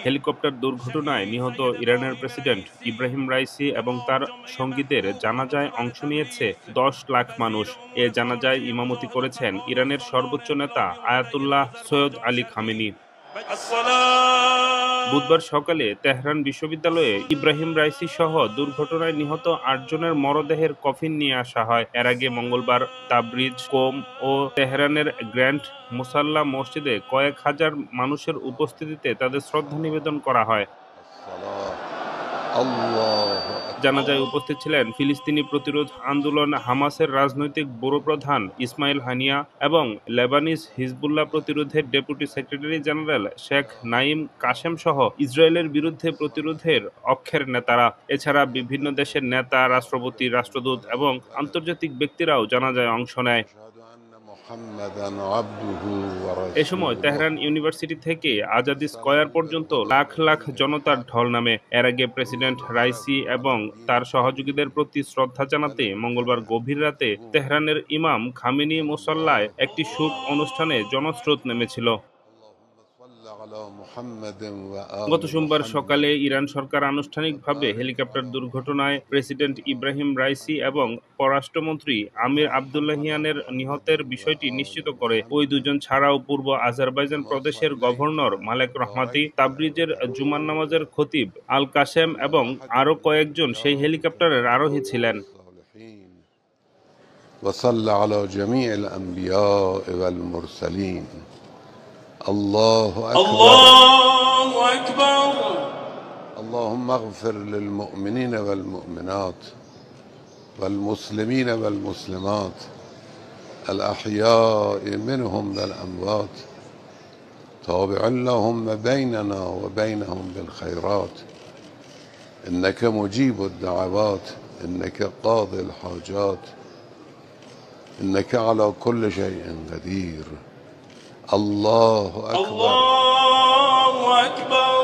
Helicopter দুর্ঘটনায় নিহত ইরানের প্রেসিডেন্ট ইব্রাহিম রাইসি এবং তার সঙ্গীদের জানাজায় অংশ নিয়েছে ১০ লাখ মানুষ। এ জানাজায় ইমামতি করেছেন ইরানের সর্বোচ্চ নেতা আয়াতুল্লাহ সৈয়দ আলী খামেনি। বুধবার সকালে তেহরান বিশ্ববিদ্যালয়ে ইব্রাহিম রাইসি সহ দুর্ঘটনায় নিহত ৮ জনের মরদেহের কফিন নিয়ে আসা হয়। এর আগে মঙ্গলবার তাবরিজ, কোম ও তেহরানের গ্র্যান্ড মুসাল্লা মসজিদে কয়েক হাজার মানুষের উপস্থিতিতে তাদের শ্রদ্ধা নিবেদন করা হয়। জানাজায় উপস্থিত ছিলেন ফিলিস্তিনি প্রতিরোধ আন্দোলন হামাসের রাজনৈতিক ব্যুরো প্রধান ইসমাইল হানিয়া এবং লেবানিজ হিজবুল্লাহ প্রতিরোধের deputy secretary general Sheikh Naim Kashem সহ ইসরায়েলের বিরুদ্ধে প্রতিরোধের অক্ষের নেতারা। এছাড়া বিভিন্ন দেশের নেতা, রাষ্ট্রপতি, রাষ্ট্রদূত এবং আন্তর্জাতিক ব্যক্তিরাও জানাজায় অংশ নেয়। এ সময় তেহরান ইউনিভার্সিটি থেকে আজাদি স্কয়ার পর্যন্ত লাখ লাখ জনতার ঢল নামে। এর আগে প্রেসিডেন্ট রাইসি এবং তার সহযোগীদের প্রতি শ্রদ্ধা জানাতে মঙ্গলবার গভীর রাতে তেহরানের ইমাম খামেনি মুসল্লায় একটি শোক অনুষ্ঠানে জনস্রোত নেমেছিল। গত সোমবার সকালে ইরান সরকার আনুষ্ঠানিকভাবে হেলিকপ্টার দুর্ঘটনায় প্রেসিডেন্ট ইব্রাহিম রাইসি এবং পররাষ্ট্রমন্ত্রী আমির আবদুল্লাহিয়ানের নিহতের বিষয়টি নিশ্চিত করে। ওই দুজন ছাড়াও পূর্ব আজারবাইজান প্রদেশের গভর্নর মালেক রহমাতি, তাবরিজের জুমার নামাজের খতিব আল কাশেম এবং আরও কয়েকজন সেই হেলিকপ্টারের আরোহী ছিলেন। وصلى على جميع الأنبياء والمرسلين. الله أكبر. الله أكبر. اللهم اغفر للمؤمنين والمؤمنات والمسلمين والمسلمات الأحياء منهم والأموات تابع اللهم بيننا وبينهم بالخيرات إنك مجيب الدعوات إنك قاضي الحاجات إنك على كل شيء قدير. الله أكبر. الله أكبر.